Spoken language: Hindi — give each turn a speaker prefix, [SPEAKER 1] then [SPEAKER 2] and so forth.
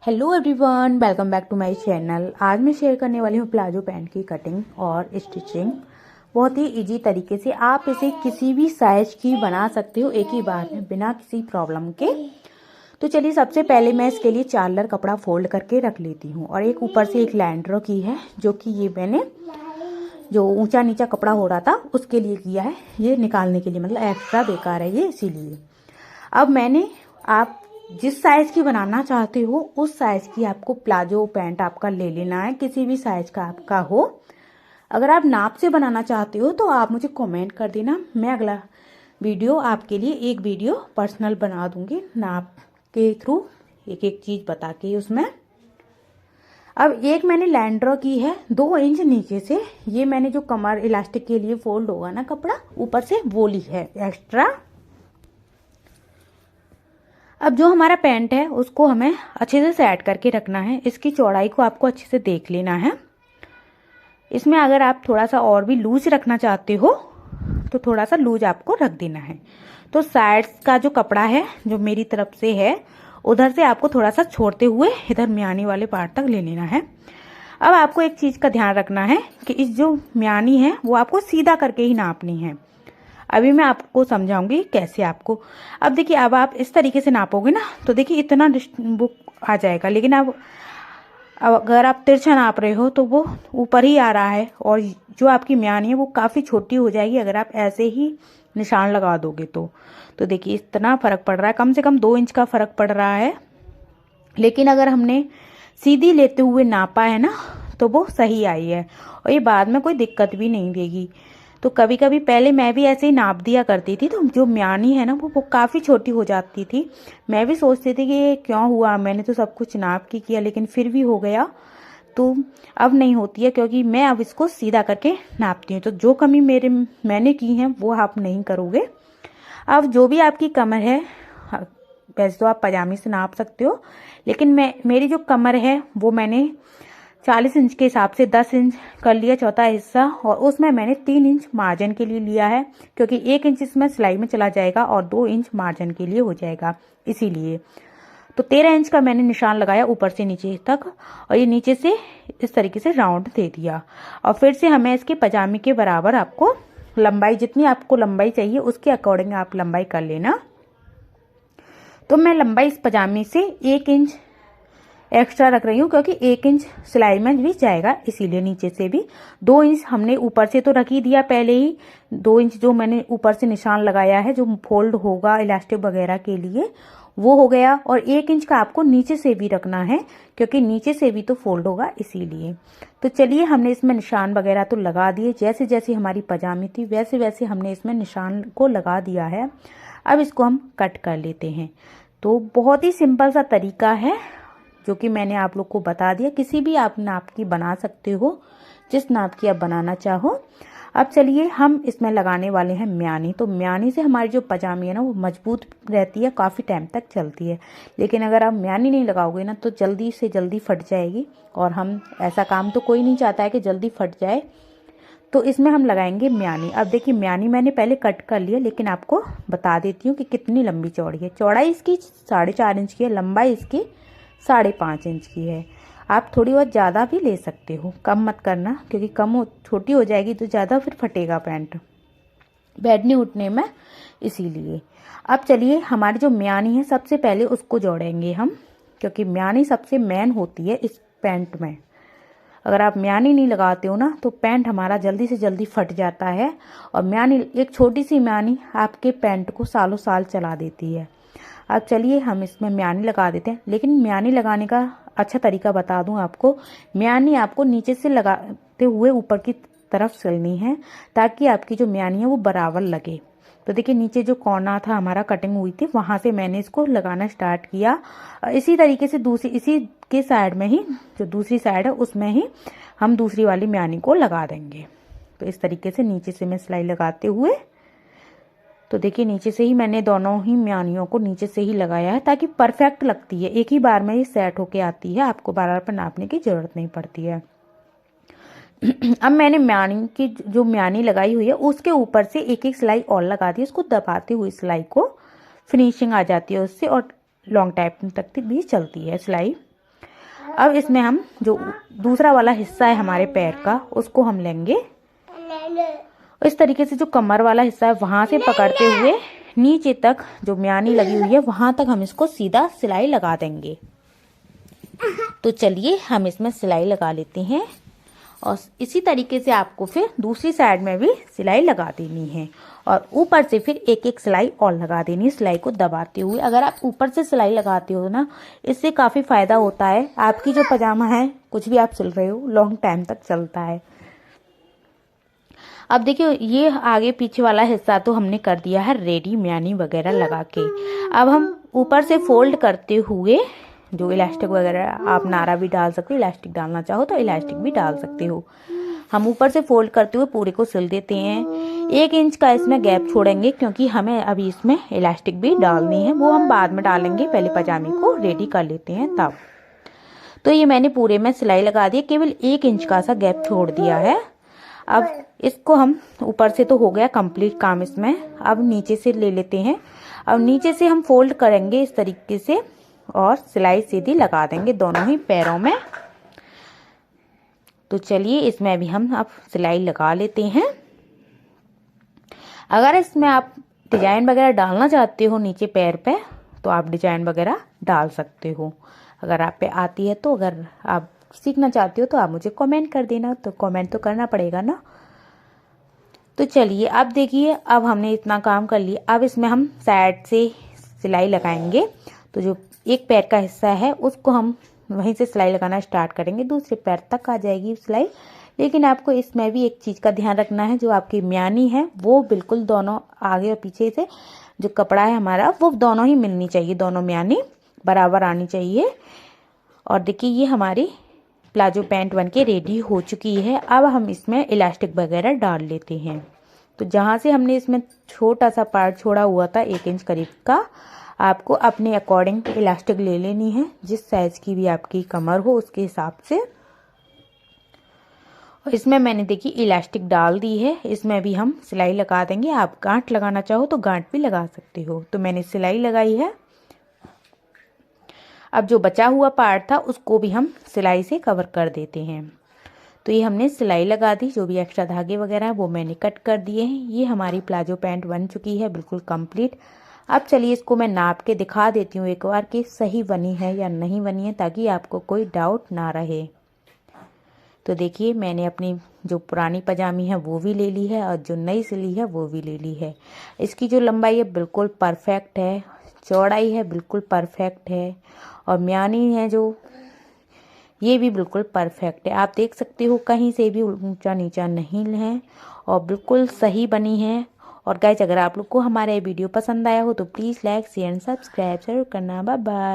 [SPEAKER 1] Hello everyone, welcome back to my channel. आज मैं शेयर करने वाली हूँ प्लाजो पैंट की कटिंग और स्टिचिंग। बहुत ही इजी तरीके से आप इसे किसी भी साइज की बना सकते हो एक ही बार में बिना किसी प्रॉब्लम के। तो चलिए, सबसे पहले मैं इसके लिए 4 लेयर कपड़ा फोल्ड करके रख लेती हूँ और एक ऊपर से एक लैंड्रो की है, जो कि ये मैंने जो ऊंचा नीचा कपड़ा हो रहा था उसके लिए किया है, ये निकालने के लिए, मतलब एक्स्ट्रा बेकार है ये, इसीलिए। अब मैंने, आप जिस साइज की बनाना चाहते हो उस साइज की आपको प्लाजो पैंट आपका ले लेना है, किसी भी साइज का आपका हो। अगर आप नाप से बनाना चाहते हो तो आप मुझे कमेंट कर देना, मैं अगला वीडियो आपके लिए एक वीडियो पर्सनल बना दूंगी नाप के थ्रू, एक एक चीज बता के उसमें। अब एक मैंने लैंड्रो की है 2 इंच नीचे से, ये मैंने जो कमर इलास्टिक के लिए फोल्ड होगा ना कपड़ा ऊपर से, वो ली है एक्स्ट्रा। अब जो हमारा पैंट है उसको हमें अच्छे से सेट करके रखना है। इसकी चौड़ाई को आपको अच्छे से देख लेना है। इसमें अगर आप थोड़ा सा और भी लूज रखना चाहते हो तो थोड़ा सा लूज आपको रख देना है। तो साइड्स का जो कपड़ा है जो मेरी तरफ से है, उधर से आपको थोड़ा सा छोड़ते हुए इधर म्यानी वाले पार्ट तक ले लेना है। अब आपको एक चीज का ध्यान रखना है कि इस जो म्यानी है वो आपको सीधा करके ही नापनी है। अभी मैं आपको समझाऊंगी कैसे आपको। अब देखिए, अब आप इस तरीके से नापोगे ना तो देखिए इतना बुक आ जाएगा, लेकिन अब अगर आप तिरछा नाप रहे हो तो वो ऊपर ही आ रहा है और जो आपकी म्यानी है वो काफ़ी छोटी हो जाएगी अगर आप ऐसे ही निशान लगा दोगे तो देखिए इतना फर्क पड़ रहा है, कम से कम 2 इंच का फर्क पड़ रहा है। लेकिन अगर हमने सीधी लेते हुए नापा है ना तो वो सही आई है और ये बाद में कोई दिक्कत भी नहीं देगी। तो कभी कभी पहले मैं भी ऐसे ही नाप दिया करती थी, तो जो म्यानी है ना वो काफ़ी छोटी हो जाती थी। मैं भी सोचती थी कि ये क्यों हुआ, मैंने तो सब कुछ नाप के किया लेकिन फिर भी हो गया। तो अब नहीं होती है, क्योंकि मैं अब इसको सीधा करके नापती हूँ। तो जो कमी मैंने की है वो आप नहीं करोगे। अब जो भी आपकी कमर है, वैसे तो आप पजामी से नाप सकते हो, लेकिन मेरी जो कमर है वो मैंने 40 इंच के हिसाब से 10 इंच कर लिया चौथा हिस्सा, और उसमें मैंने 3 इंच मार्जिन के लिए लिया है, क्योंकि 1 इंच इसमें सिलाई में चला जाएगा और 2 इंच मार्जिन के लिए हो जाएगा, इसीलिए। तो 13 इंच का मैंने निशान लगाया ऊपर से नीचे तक, और ये नीचे से इस तरीके से राउंड दे दिया। और फिर से हमें इसके पजामे के बराबर आपको लंबाई, जितनी आपको लंबाई चाहिए उसके अकॉर्डिंग आप लंबाई कर लेना। तो मैं लंबाई इस पजामे से 1 इंच एक्स्ट्रा रख रही हूँ, क्योंकि 1 इंच सिलाई में भी जाएगा, इसीलिए नीचे से भी 2 इंच हमने ऊपर से तो रख ही दिया पहले ही। 2 इंच जो मैंने ऊपर से निशान लगाया है जो फोल्ड होगा इलास्टिक वगैरह के लिए, वो हो गया। और 1 इंच का आपको नीचे से भी रखना है, क्योंकि नीचे से भी तो फोल्ड होगा, इसीलिए। तो चलिए, हमने इसमें निशान वगैरह तो लगा दिए, जैसे जैसे हमारी पजामी थी वैसे वैसे हमने इसमें निशान को लगा दिया है। अब इसको हम कट कर लेते हैं। तो बहुत ही सिंपल सा तरीका है जो कि मैंने आप लोग को बता दिया। किसी भी आप नाप की बना सकते हो, जिस नाप की आप बनाना चाहो। अब चलिए, हम इसमें लगाने वाले हैं म्यानी। तो म्यानी से हमारी जो पजामी है ना वो मजबूत रहती है, काफ़ी टाइम तक चलती है। लेकिन अगर आप म्यानी नहीं लगाओगे ना तो जल्दी से जल्दी फट जाएगी, और हम ऐसा काम तो कोई नहीं चाहता है कि जल्दी फट जाए। तो इसमें हम लगाएंगे म्यानी। अब देखिए, म्यानी मैंने पहले कट कर लिया, लेकिन आपको बता देती हूँ कि कितनी लंबी चौड़ी है। चौड़ाई इसकी 4.5 इंच की है, लंबाई इसकी 5.5 इंच की है। आप थोड़ी बहुत ज़्यादा भी ले सकते हो, कम मत करना, क्योंकि छोटी हो जाएगी तो ज़्यादा फिर फटेगा पैंट बैठने उठने में, इसीलिए। अब चलिए, हमारी जो म्यानी है सबसे पहले उसको जोड़ेंगे हम, क्योंकि म्यानी सबसे मेन होती है इस पैंट में। अगर आप म्यानी नहीं लगाते हो ना तो पैंट हमारा जल्दी से जल्दी फट जाता है, और म्यानी, एक छोटी सी म्यानी आपके पैंट को सालों साल चला देती है। अब चलिए, हम इसमें म्यानी लगा देते हैं। लेकिन म्यानी लगाने का अच्छा तरीका बता दूं आपको। म्यानी आपको नीचे से लगाते हुए ऊपर की तरफ चलनी है, ताकि आपकी जो म्यानी है वो बराबर लगे। तो देखिए, नीचे जो कोना था हमारा कटिंग हुई थी, वहां से मैंने इसको लगाना स्टार्ट किया। इसी तरीके से इसी के साइड में ही, जो दूसरी साइड है उसमें ही हम दूसरी वाली म्यानी को लगा देंगे। तो इस तरीके से नीचे से मैं सिलाई लगाते हुए, तो देखिए नीचे से ही मैंने दोनों ही म्यानियों को नीचे से ही लगाया है, ताकि परफेक्ट लगती है, एक ही बार में ये सेट होके आती है, आपको बार बार पर नापने की जरूरत नहीं पड़ती है। अब मैंने म्यानी की जो म्यानी लगाई हुई है उसके ऊपर से एक एक सिलाई और लगा दी, उसको दबाते हुए सिलाई को फिनिशिंग आ जाती है उससे, और लॉन्ग टाइम तक भी चलती है सिलाई। अब इसमें हम जो दूसरा वाला हिस्सा है हमारे पैर का, उसको हम लेंगे इस तरीके से। जो कमर वाला हिस्सा है वहां से पकड़ते हुए नीचे तक जो म्यानी लगी हुई है वहां तक हम इसको सीधा सिलाई लगा देंगे। तो चलिए हम इसमें सिलाई लगा लेते हैं, और इसी तरीके से आपको फिर दूसरी साइड में भी सिलाई लगा देनी है, और ऊपर से फिर एक एक सिलाई और लगा देनी है सिलाई को दबाते हुए। अगर आप ऊपर से सिलाई लगाते हो ना, इससे काफी फायदा होता है। आपकी जो पजामा है, कुछ भी आप सिल रहे हो, लॉन्ग टाइम तक चलता है। अब देखिए ये आगे पीछे वाला हिस्सा तो हमने कर दिया है रेडी म्यानी वगैरह लगा के। अब हम ऊपर से फोल्ड करते हुए जो इलास्टिक वगैरह, आप नारा भी डाल सकते हो, इलास्टिक डालना चाहो तो इलास्टिक भी डाल सकते हो। हम ऊपर से फोल्ड करते हुए पूरे को सिल देते हैं। 1 इंच का इसमें गैप छोड़ेंगे क्योंकि हमें अभी इसमें इलास्टिक भी डालनी है, वो हम बाद में डालेंगे, पहले पजामे को रेडी कर लेते हैं तब। तो ये मैंने पूरे में सिलाई लगा दी, केवल 1 इंच का सा गैप छोड़ दिया है। अब इसको हम ऊपर से तो हो गया कंप्लीट काम इसमें, अब नीचे से ले लेते हैं। अब नीचे से हम फोल्ड करेंगे इस तरीके से और सिलाई सीधी लगा देंगे दोनों ही पैरों में। तो चलिए इसमें भी हम अब सिलाई लगा लेते हैं। अगर इसमें आप डिजाइन वगैरह डालना चाहते हो नीचे पैर पे, तो आप डिजाइन वगैरह डाल सकते हो, अगर आप पे आती है तो। अगर आप सीखना चाहते हो तो आप मुझे कमेंट कर देना, तो कमेंट तो करना पड़ेगा ना। तो चलिए अब देखिए, अब हमने इतना काम कर लिया। अब इसमें हम साइड से सिलाई लगाएंगे। तो जो एक पैर का हिस्सा है उसको हम वहीं से सिलाई लगाना स्टार्ट करेंगे, दूसरे पैर तक आ जाएगी सिलाई। लेकिन आपको इसमें भी एक चीज का ध्यान रखना है, जो आपकी म्यानी है वो बिल्कुल दोनों आगे और पीछे से जो कपड़ा है हमारा वो दोनों ही मिलनी चाहिए, दोनों म्यानी बराबर आनी चाहिए। और देखिए ये हमारी प्लाजो पैंट बन के रेडी हो चुकी है। अब हम इसमें इलास्टिक वगैरह डाल लेते हैं। तो जहां से हमने इसमें छोटा सा पार्ट छोड़ा हुआ था 1 इंच करीब का, आपको अपने अकॉर्डिंग इलास्टिक ले लेनी है, जिस साइज की भी आपकी कमर हो उसके हिसाब से। और इसमें मैंने देखिए इलास्टिक डाल दी है, इसमें भी हम सिलाई लगा देंगे। आप गांठ लगाना चाहो तो गांठ भी लगा सकते हो। तो मैंने सिलाई लगाई है। अब जो बचा हुआ पार्ट था उसको भी हम सिलाई से कवर कर देते हैं। तो ये हमने सिलाई लगा दी, जो भी एक्स्ट्रा धागे वगैरह है वो मैंने कट कर दिए हैं। ये हमारी प्लाजो पैंट बन चुकी है बिल्कुल कंप्लीट। अब चलिए इसको मैं नाप के दिखा देती हूँ एक बार कि सही बनी है या नहीं बनी है, ताकि आपको कोई डाउट ना रहे। तो देखिए मैंने अपनी जो पुरानी पजामी है वो भी ले ली है, और जो नई सिली है वो भी ले ली है। इसकी जो लंबाई है बिल्कुल परफेक्ट है, चौड़ाई है बिल्कुल परफेक्ट है, और म्यानी है जो ये भी बिल्कुल परफेक्ट है। आप देख सकते हो कहीं से भी ऊंचा नीचा नहीं है, और बिल्कुल सही बनी है। और गाइस अगर आप लोग को हमारा ये वीडियो पसंद आया हो तो please like share and subscribe जरूर करना। Bye bye.